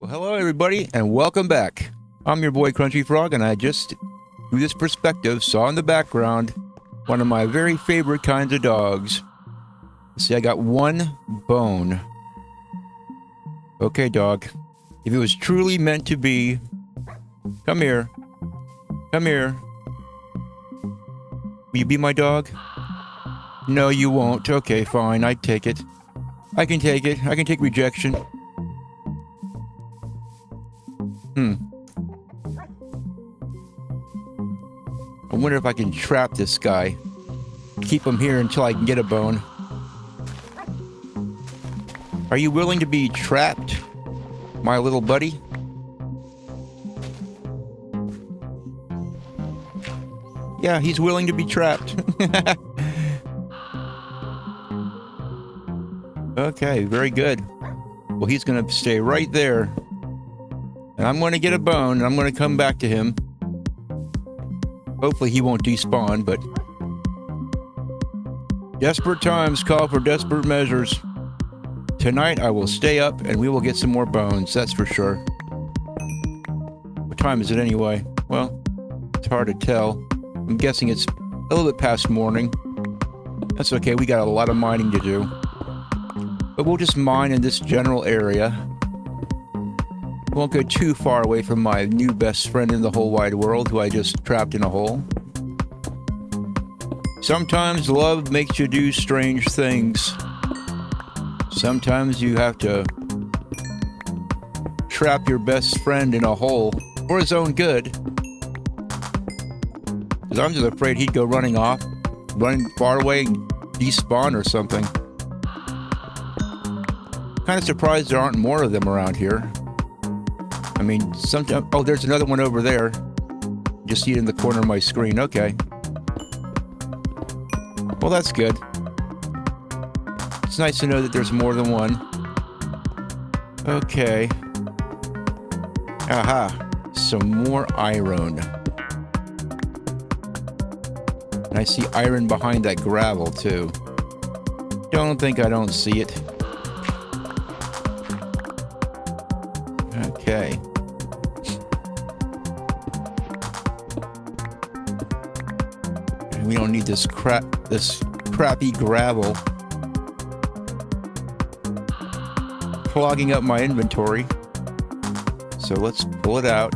Well, hello everybody, and welcome back. I'm your boy Crunchy Frog, and I just, through this perspective, saw in the background one of my very favorite kinds of dogs. See, I got one bone. Okay, dog. If it was truly meant to be, come here. Come here. Will you be my dog? No, you won't. Okay, fine. I take it. I can take it. I can take rejection. I wonder if I can trap this guy. Keep him here until I can get a bone. Are you willing to be trapped, my little buddy? Yeah, he's willing to be trapped. Okay, very good. Well, he's going to stay right there. And I'm going to get a bone, and I'm going to come back to him. Hopefully he won't despawn, but desperate times call for desperate measures. Tonight I will stay up and we will get some more bones, that's for sure. What time is it anyway? Well, it's hard to tell. I'm guessing it's a little bit past morning. That's okay, we got a lot of mining to do. But we'll just mine in this general area. Won't go too far away from my new best friend in the whole wide world, who I just trapped in a hole. Sometimes love makes you do strange things. Sometimes you have to trap your best friend in a hole for his own good. Because I'm just afraid he'd go running off, running far away, despawn or something. Kind of surprised there aren't more of them around here. I mean, sometimes... Oh, there's another one over there. Just see it in the corner of my screen. Okay. Well, that's good. It's nice to know that there's more than one. Okay. Aha. Some more iron. And I see iron behind that gravel, too. Don't think I don't see it. Okay. We don't need this crappy gravel clogging up my inventory. So let's pull it out.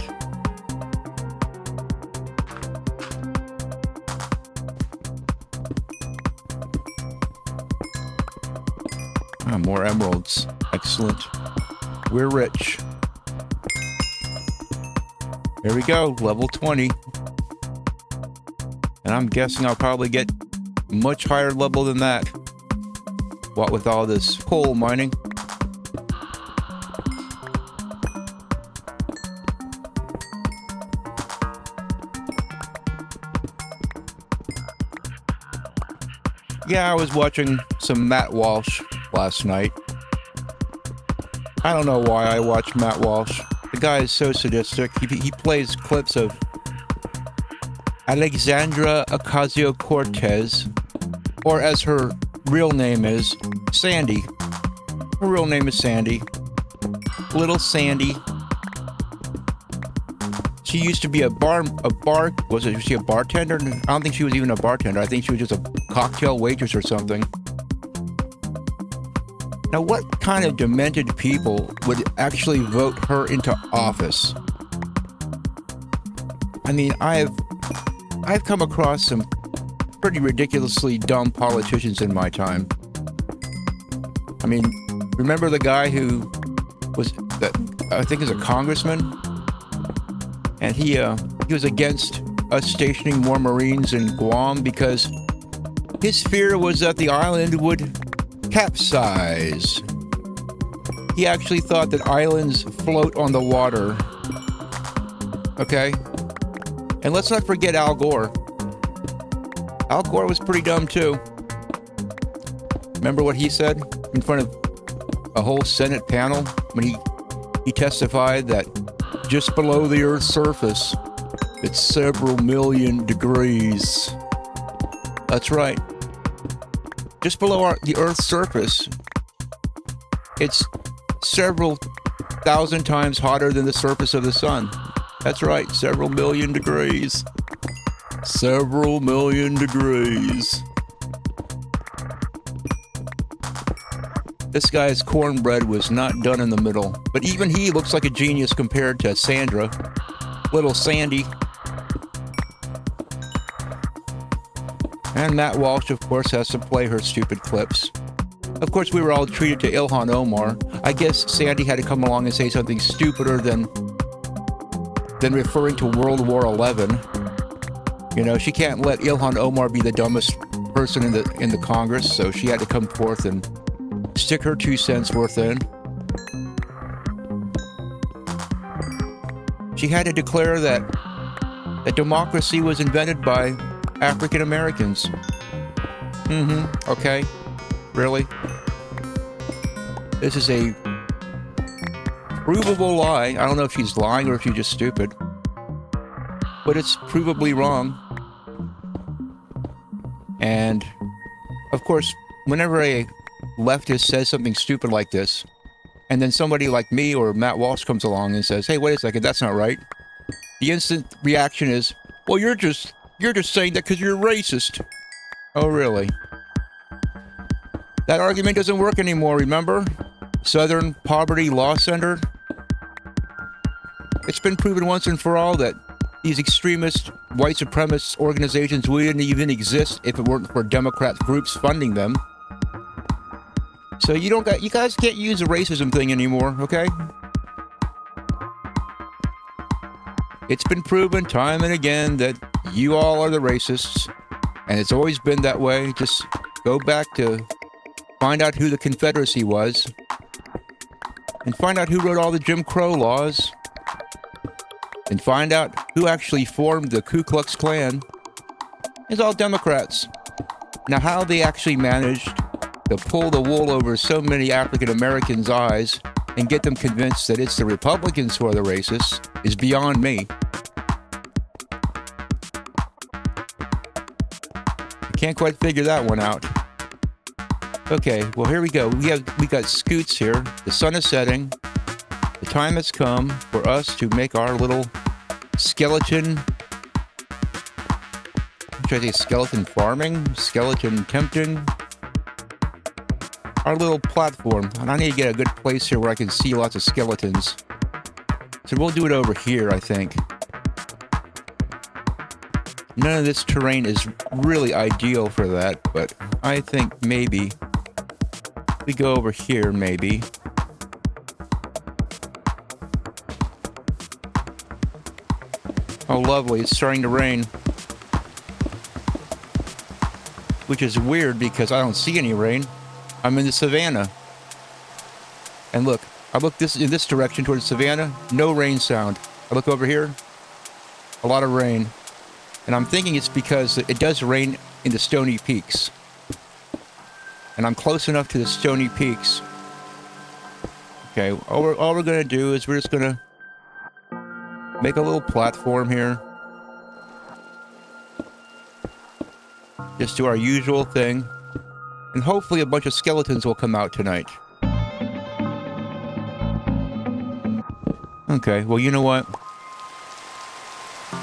Ah, more emeralds. Excellent. We're rich. There we go, level 20. And I'm guessing I'll probably get much higher level than that. What with all this coal mining. Yeah, I was watching some Matt Walsh last night. I don't know why I watch Matt Walsh. The guy is so sadistic. He plays clips of Alexandra Ocasio-Cortez, or as her real name is, Sandy. Her real name is Sandy. Little Sandy. She used to be was she a bartender? I don't think she was even a bartender. I think she was just a cocktail waitress or something. Now, what kind of demented people would actually vote her into office? I mean, I've come across some pretty ridiculously dumb politicians in my time. I mean, remember the guy who was, I think is a congressman? And he was against us stationing more Marines in Guam because his fear was that the island would capsize. He actually thought that islands float on the water. Okay? And let's not forget Al Gore. Al Gore was pretty dumb too. Remember what he said in front of a whole Senate panel when he testified that just below the Earth's surface, it's several million degrees. That's right. Just below the Earth's surface, it's several 1,000 times hotter than the surface of the sun. That's right, several million degrees. Several million degrees. This guy's cornbread was not done in the middle, but even he looks like a genius compared to Sandra. Little Sandy. And Matt Walsh, of course, has to play her stupid clips. Of course, we were all treated to Ilhan Omar. I guess Sandy had to come along and say something stupider than referring to World War XI. You know, she can't let Ilhan Omar be the dumbest person in the Congress, so she had to come forth and stick her 2 cents worth in. She had to declare that democracy was invented by African Americans. Okay. Really? This is a provable lie. I don't know if she's lying or if she's just stupid. But it's provably wrong. And, of course, whenever a leftist says something stupid like this, and then somebody like me or Matt Walsh comes along and says, hey, wait a second, that's not right. The instant reaction is, well, you're just saying that because you're racist. Oh, really? That argument doesn't work anymore, remember? Southern Poverty Law Center? It's been proven once and for all that these extremist, white supremacist organizations wouldn't even exist if it weren't for Democrat groups funding them. So you guys can't use the racism thing anymore, okay? It's been proven time and again that you all are the racists, and it's always been that way. Just go back to find out who the Confederacy was, and find out who wrote all the Jim Crow laws, and find out who actually formed the Ku Klux Klan. It's all Democrats. Now, how they actually managed to pull the wool over so many African Americans' eyes and get them convinced that it's the Republicans who are the racists is beyond me. I can't quite figure that one out. Okay, well, here we go. We got Scoots here. The sun is setting. The time has come for us to make our little skeleton. Should I say skeleton farming? Skeleton tempting? Our little platform. And I need to get a good place here where I can see lots of skeletons. So we'll do it over here, I think. None of this terrain is really ideal for that, but I think maybe we go over here, maybe. Oh, lovely. It's starting to rain. Which is weird because I don't see any rain. I'm in the savannah. And look, I look in this direction towards savannah, no rain sound. I look over here, a lot of rain. And I'm thinking it's because it does rain in the Stony Peaks. And I'm close enough to the Stony Peaks. Okay, all we're going to do is we're just going to make a little platform here. Just do our usual thing. And hopefully a bunch of skeletons will come out tonight. Okay, well, you know what?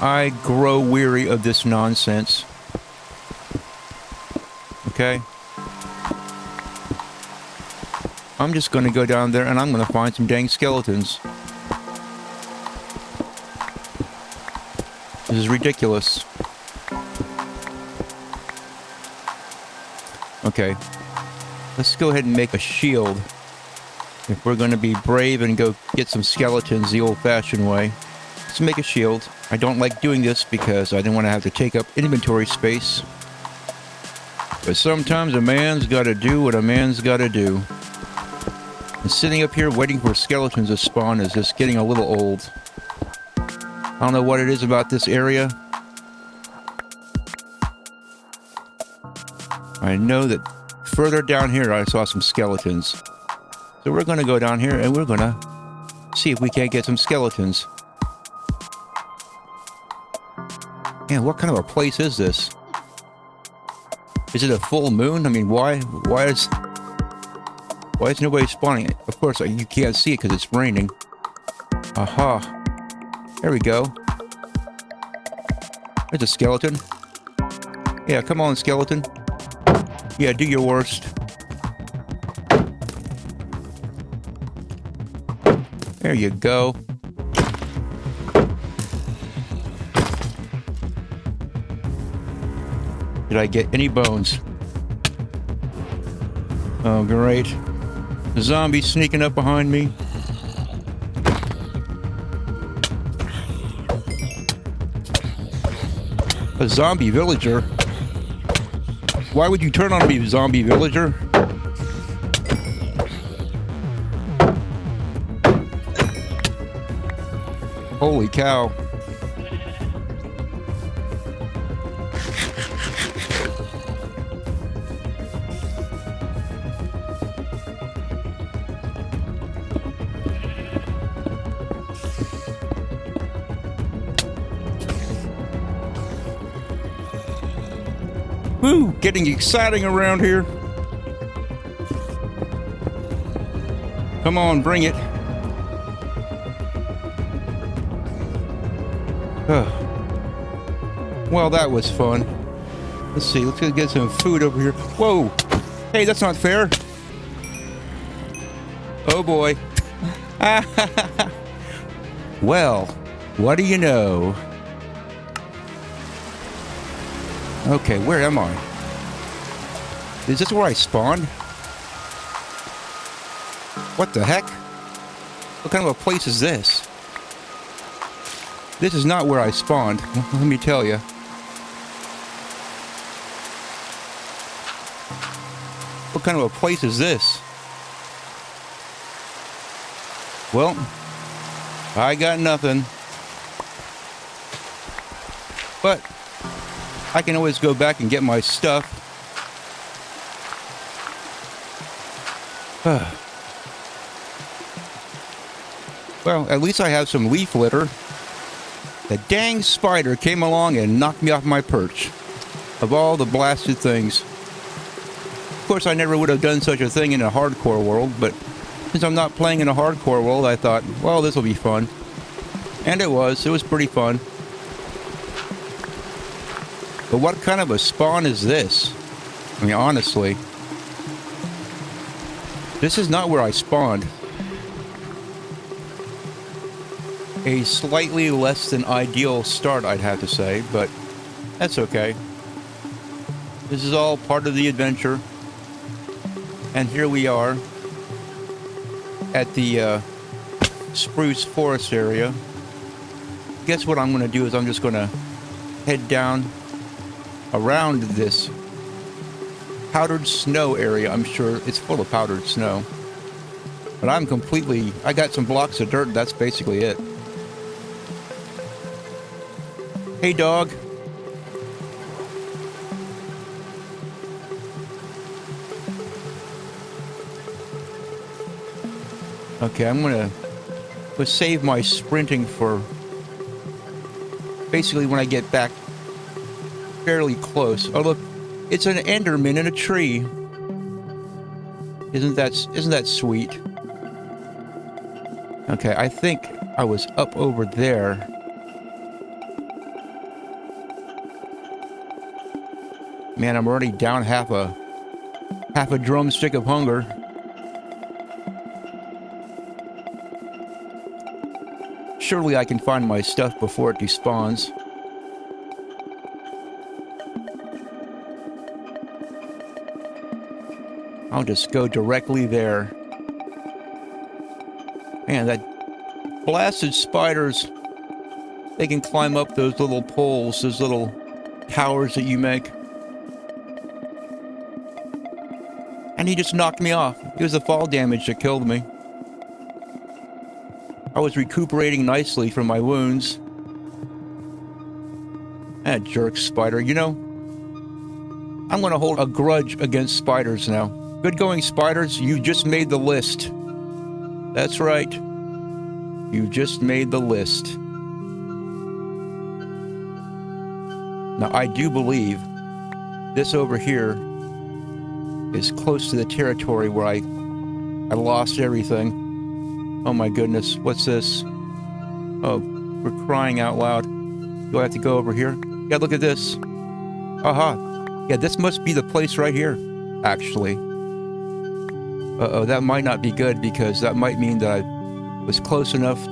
I grow weary of this nonsense. Okay? I'm just going to go down there and I'm going to find some dang skeletons. This is ridiculous. Okay. Let's go ahead and make a shield. If we're going to be brave and go get some skeletons the old-fashioned way. Let's make a shield. I don't like doing this because I didn't want to have to take up inventory space. But sometimes a man's got to do what a man's got to do. And sitting up here waiting for skeletons to spawn is just getting a little old. I don't know what it is about this area. I know that further down here I saw some skeletons. So we're going to go down here and we're going to see if we can't get some skeletons. Man, what kind of a place is this? Is it a full moon? I mean, why is nobody spawning? Of course, you can't see it because it's raining. Aha. There we go. There's a skeleton. Yeah, come on, skeleton. Yeah, do your worst. There you go. Did I get any bones? Oh, great. The zombie sneaking up behind me. A zombie villager? Why would you turn on me, zombie villager? Holy cow. Woo! Getting exciting around here. Come on, bring it. Well, that was fun. Let's see, let's get some food over here. Whoa! Hey, that's not fair. Oh boy. Well, what do you know? Okay, where am I? Is this where I spawned? What the heck? What kind of a place is this? This is not where I spawned, let me tell you. What kind of a place is this? Well, I got nothing. But I can always go back and get my stuff. Well, at least I have some leaf litter. The dang spider came along and knocked me off my perch. Of all the blasted things. Of course, I never would have done such a thing in a hardcore world, but since I'm not playing in a hardcore world, I thought, well, this will be fun. And it was pretty fun. But what kind of a spawn is this? I mean, honestly. This is not where I spawned. A slightly less than ideal start, I'd have to say, but that's okay. This is all part of the adventure. And here we are at the spruce forest area. Guess what I'm going to do is I'm just going to head down around this powdered snow area. I'm sure it's full of powdered snow. But I got some blocks of dirt, that's basically it. Hey, dog. Okay, I'm gonna save my sprinting for basically when I get back fairly close. Oh, look, it's an Enderman in a tree. Isn't that sweet? Okay, I think I was up over there. Man, I'm already down half a drumstick of hunger. Surely I can find my stuff before it despawns. I'll just go directly there. Man, that blasted spiders, they can climb up those little poles, those little towers that you make. And he just knocked me off. It was the fall damage that killed me. I was recuperating nicely from my wounds. That jerk spider. You know, I'm going to hold a grudge against spiders now. Good going, spiders. You just made the list. That's right. You just made the list. Now, I do believe this over here is close to the territory where I lost everything. Oh my goodness, what's this? Oh, we're crying out loud. Do I have to go over here? Yeah, look at this. Aha. Yeah, this must be the place right here, actually. Uh-oh, that might not be good because that might mean that I was close enough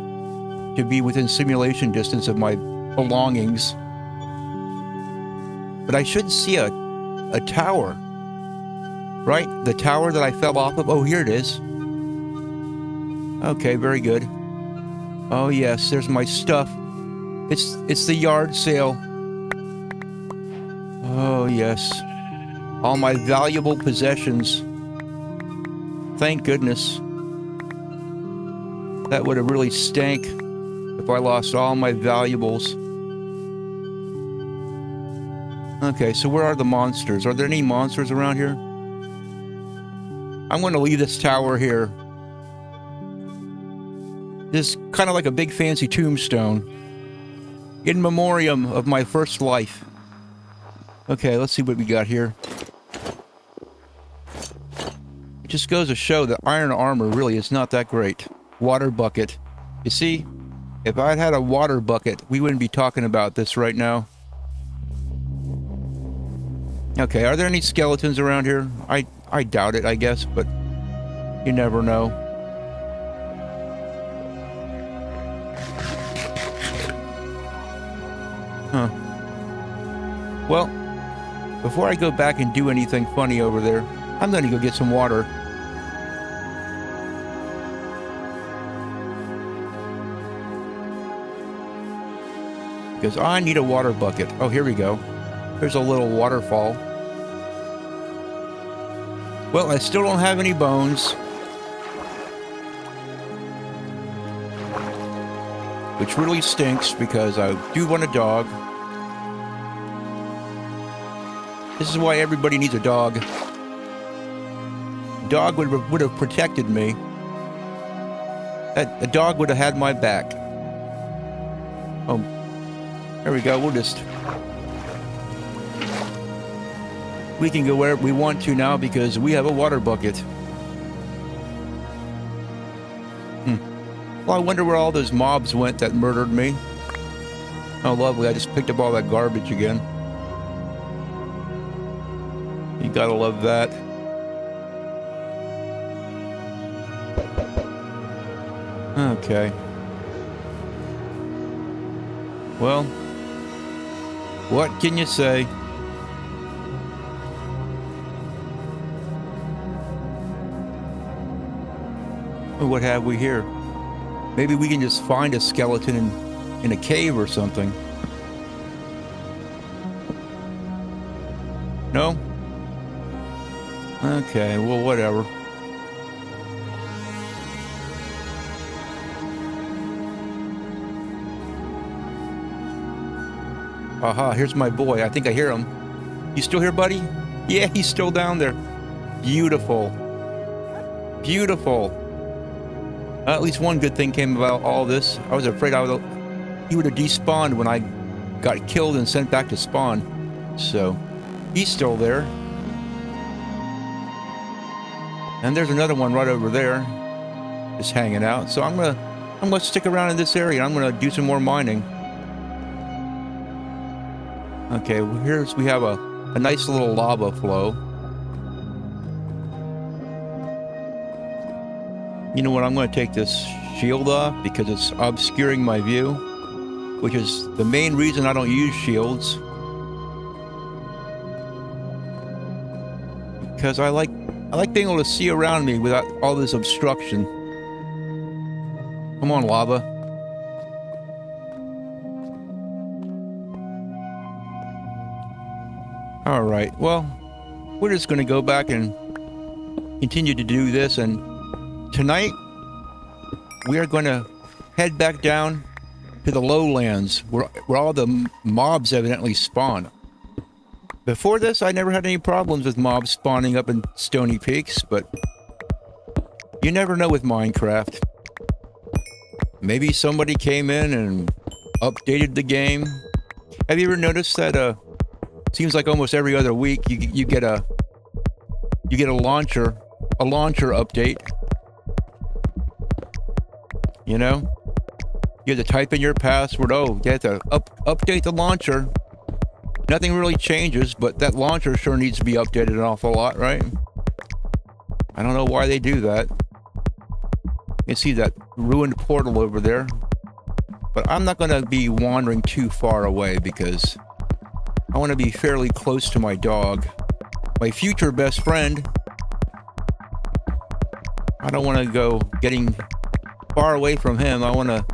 to be within simulation distance of my belongings. But I should see a tower, right? The tower that I fell off of. Oh, here it is. Okay, very good. Oh yes, there's my stuff. It's the yard sale. Oh yes, all my valuable possessions. Thank goodness. That would have really stank if I lost all my valuables. Okay, so where are the monsters? Are there any monsters around here? I'm going to leave this tower here. This is kind of like a big fancy tombstone. In memoriam of my first life. Okay, let's see what we got here. It just goes to show that iron armor really is not that great. Water bucket. You see, if I'd had a water bucket, we wouldn't be talking about this right now. Okay, are there any skeletons around here? I doubt it, I guess, but you never know. Huh. Well, before I go back and do anything funny over there, I'm gonna go get some water. Because I need a water bucket. Oh, here we go. There's a little waterfall. Well, I still don't have any bones. Which really stinks because I do want a dog. This is why everybody needs a dog. A dog would have protected me. A dog would have had my back. Oh, there we go. We can go wherever we want to now because we have a water bucket. Well, I wonder where all those mobs went that murdered me. Oh, lovely. I just picked up all that garbage again. You gotta love that. Okay. Well, what can you say? What have we here? Maybe we can just find a skeleton in a cave or something. No? Okay, well, whatever. Aha, here's my boy. I think I hear him. You still here, buddy? Yeah, he's still down there. Beautiful. Beautiful. At least one good thing came about all this. I was afraid he would have despawned when I got killed and sent back to spawn. So, he's still there. And there's another one right over there, just hanging out. So I'm gonna stick around in this area. I'm gonna do some more mining. Okay, well we have a nice little lava flow. You know what? I'm going to take this shield off because it's obscuring my view, which is the main reason I don't use shields. Because I like being able to see around me without all this obstruction. Come on, lava. All right. Well, we're just going to go back and continue to do this, and tonight, we are going to head back down to the lowlands where all the mobs evidently spawn. Before this, I never had any problems with mobs spawning up in Stony Peaks, but you never know with Minecraft. Maybe somebody came in and updated the game. Have you ever noticed that seems like almost every other week you get a launcher update? You know? You have to type in your password. Oh, you have to update the launcher. Nothing really changes, but that launcher sure needs to be updated an awful lot, right? I don't know why they do that. You see that ruined portal over there. But I'm not going to be wandering too far away because I want to be fairly close to my dog. My future best friend. I don't want to go getting far away from him. I want to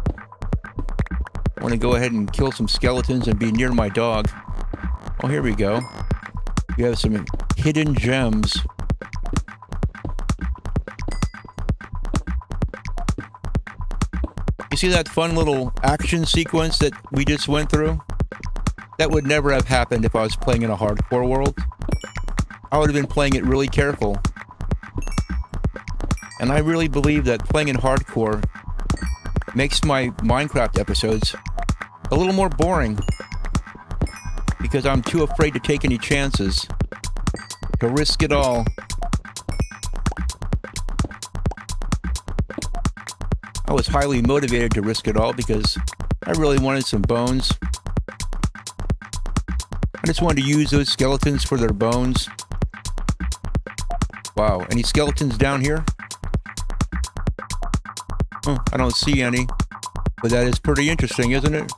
go ahead and kill some skeletons and be near my dog. Oh, here we go. We have some hidden gems. You see that fun little action sequence that we just went through? That would never have happened if I was playing in a hardcore world. I would have been playing it really careful. And I really believe that playing in hardcore makes my Minecraft episodes a little more boring. Because I'm too afraid to take any chances. To risk it all. I was highly motivated to risk it all because I really wanted some bones. I just wanted to use those skeletons for their bones. Wow, any skeletons down here? Oh, I don't see any. But that is pretty interesting, isn't it?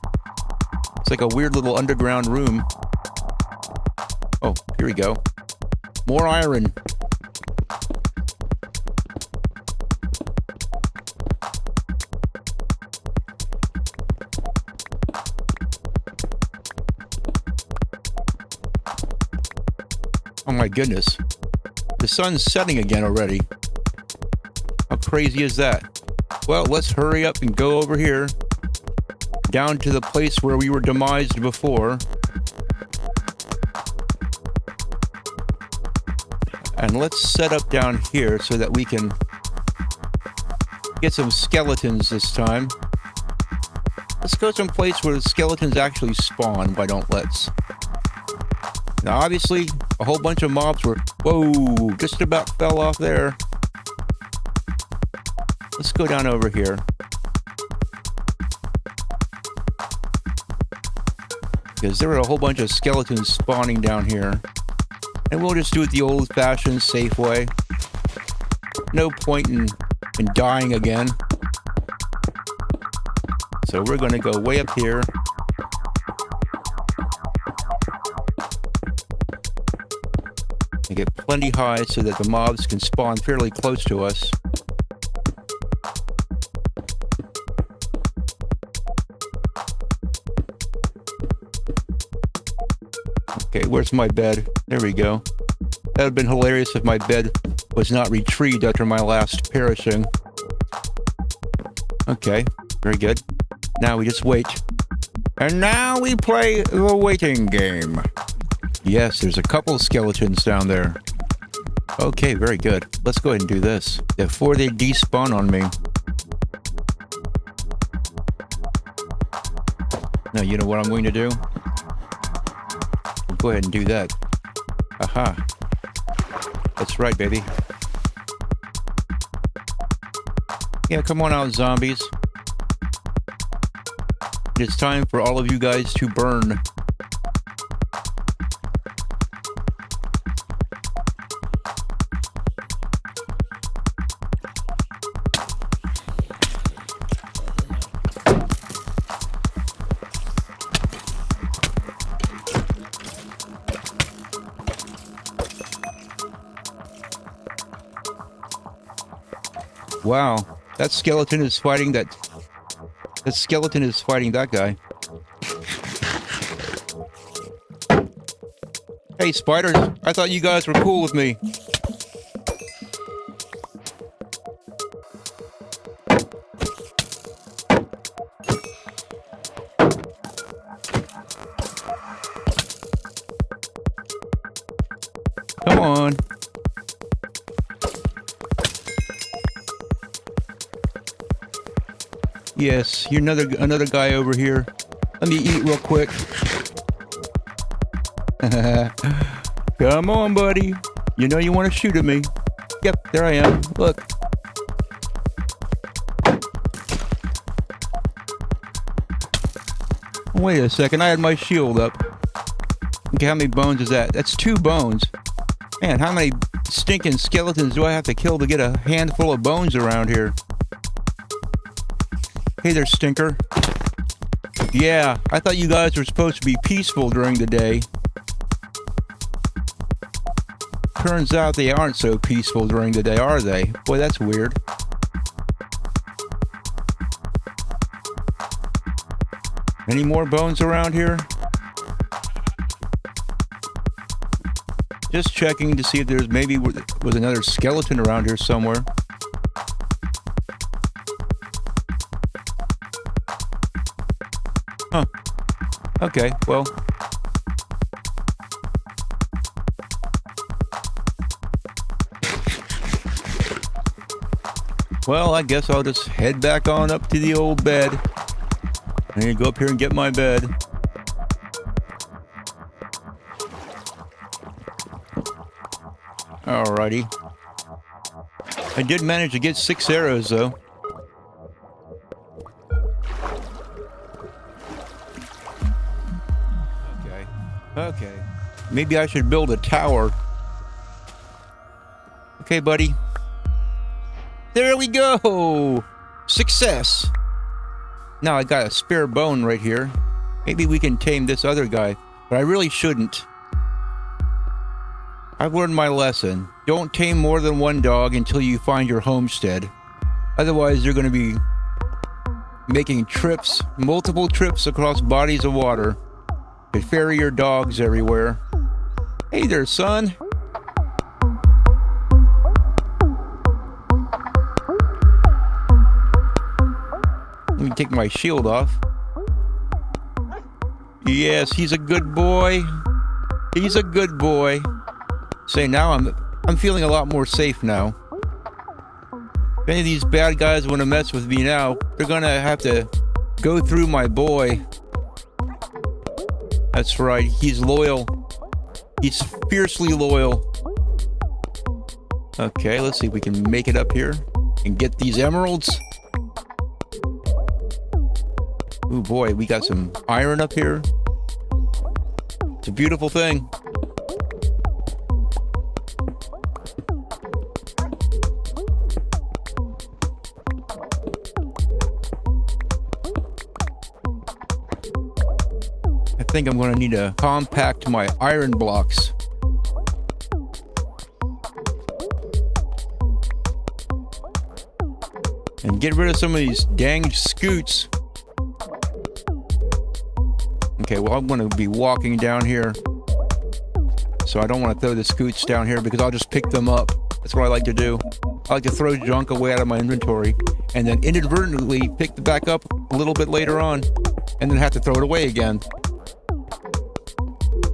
It's like a weird little underground room. Oh, here we go. More iron. Oh my goodness. The sun's setting again already. How crazy is that? Well, let's hurry up and go over here. Down to the place where we were demised before. And let's set up down here so that we can get some skeletons this time. Let's go someplace where the skeletons actually spawn. Why don't let's? Now, obviously, a whole bunch of mobs were... Whoa! Just about fell off there. Let's go down over here. Because there were a whole bunch of skeletons spawning down here. And we'll just do it the old-fashioned, safe way. No point in dying again. So we're going to go way up here. And get plenty high so that the mobs can spawn fairly close to us. Okay, where's my bed? There we go. That would have been hilarious if my bed was not retrieved after my last perishing. Okay, very good. Now we just wait. And now we play the waiting game. Yes, there's a couple of skeletons down there. Okay, very good. Let's go ahead and do this before they despawn on me. Now, you know what I'm going to do? I'll go ahead and do that. Aha. That's right, baby. Yeah, come on out, zombies. It's time for all of you guys to burn. Wow, that skeleton is fighting that... That skeleton is fighting that guy. Hey, spiders, I thought you guys were cool with me. Come on. Yes, you're another guy over here. Let me eat real quick. Come on, buddy. You know you want to shoot at me. Yep, there I am. Look. Wait a second, I had my shield up. Okay, how many bones is that? That's 2 bones. Man, how many stinking skeletons do I have to kill to get a handful of bones around here? Hey there, stinker. Yeah, I thought you guys were supposed to be peaceful during the day. Turns out they aren't so peaceful during the day, are they? Boy, that's weird. Any more bones around here? Just checking to see if there's maybe was another skeleton around here somewhere. Huh. Okay, well. Well, I guess I'll just head back on up to the old bed. I need to go up here and get my bed. Alrighty. I did manage to get 6 arrows, though. Okay. Maybe I should build a tower. Okay, buddy. There we go! Success! Now I got a spare bone right here. Maybe we can tame this other guy, but I really shouldn't. I've learned my lesson. Don't tame more than 1 dog until you find your homestead. Otherwise, you're going to be making trips, multiple trips across bodies of water to ferry your dogs everywhere. Hey there, son. Let me take my shield off. Yes, he's a good boy. He's a good boy. Say, now I'm feeling a lot more safe now. If any of these bad guys want to mess with me now, they're gonna have to go through my boy. That's right, he's loyal. He's fiercely loyal. Okay, let's see if we can make it up here and get these emeralds. Ooh boy, we got some iron up here. It's a beautiful thing. I think I'm going to need to compact my iron blocks. And get rid of some of these dang scoots. Okay, well, I'm going to be walking down here. So I don't want to throw the scoots down here because I'll just pick them up. That's what I like to do. I like to throw junk away out of my inventory and then inadvertently pick it back up a little bit later on and then have to throw it away again.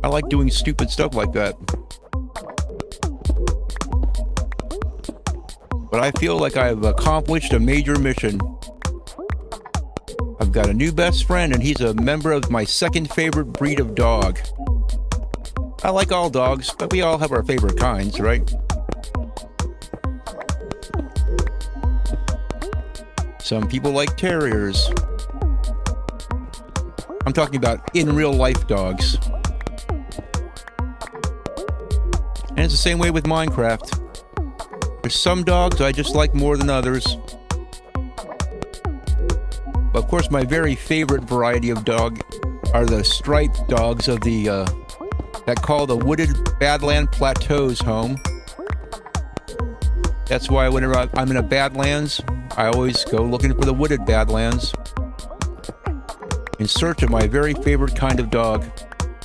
I like doing stupid stuff like that. But I feel like I've accomplished a major mission. I've got a new best friend, and he's a member of my second favorite breed of dog. I like all dogs, but we all have our favorite kinds, right? Some people like terriers. I'm talking about in real life dogs. And it's the same way with Minecraft. There's some dogs I just like more than others. But of course, my very favorite variety of dog are the striped dogs of the that call the wooded Badland Plateaus home. That's why whenever I'm in a Badlands, I always go looking for the wooded Badlands in search of my very favorite kind of dog.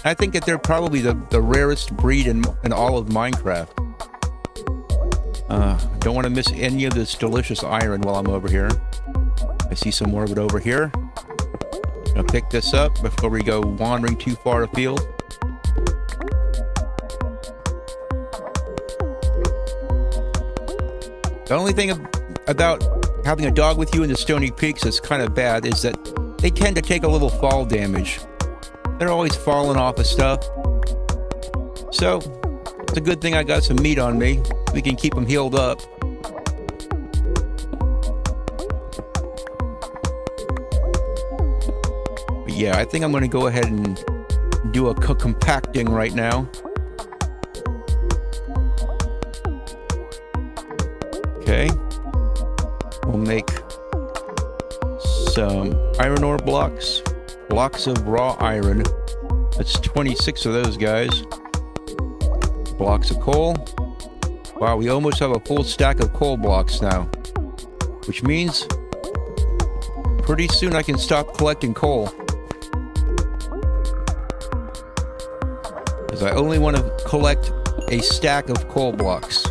I think that they're probably the rarest breed in all of Minecraft. Don't want to miss any of this delicious iron while I'm over here. I see some more of it over here. I'll pick this up before we go wandering too far afield. The only thing about having a dog with you in the Stony Peaks that's kind of bad is that they tend to take a little fall damage. They're always falling off of stuff. So, it's a good thing I got some meat on me. We can keep them healed up. But Yeah, I think I'm going to go ahead and do a compacting right now. Okay. We'll make some iron ore blocks of raw iron. That's 26 of those guys. Blocks of coal. Wow, we almost have a full stack of coal blocks now, which means pretty soon I can stop collecting coal, because I only want to collect a stack of coal blocks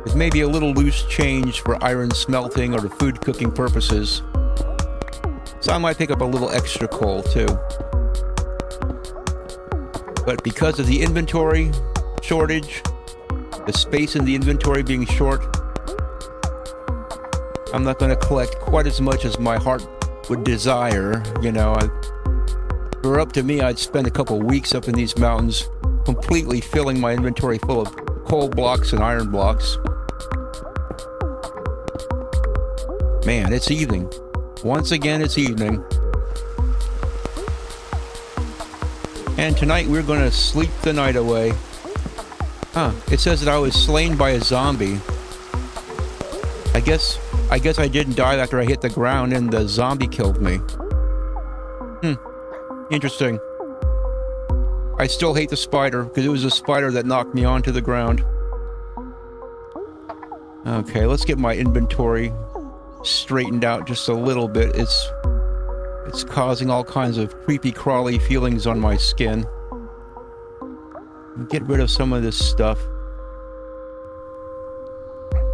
with maybe a little loose change for iron smelting or the food cooking purposes. So I might pick up a little extra coal too. But because of the inventory shortage, the space in the inventory being short, I'm not going to collect quite as much as my heart would desire. You know, if it were up to me, I'd spend a couple weeks up in these mountains completely filling my inventory full of coal blocks and iron blocks. Man, it's evening. Once again, it's evening. And tonight we're going to sleep the night away. It says that I was slain by a zombie. I guess I didn't die after I hit the ground and the zombie killed me. Interesting. I still hate the spider, because it was a spider that knocked me onto the ground. Okay, let's get my inventory straightened out just a little bit. It's causing all kinds of creepy crawly feelings on my skin. Get rid of some of this stuff.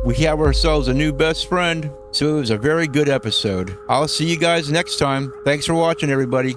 We have ourselves a new best friend, so it was a very good episode. I'll see you guys next time. Thanks for watching, everybody.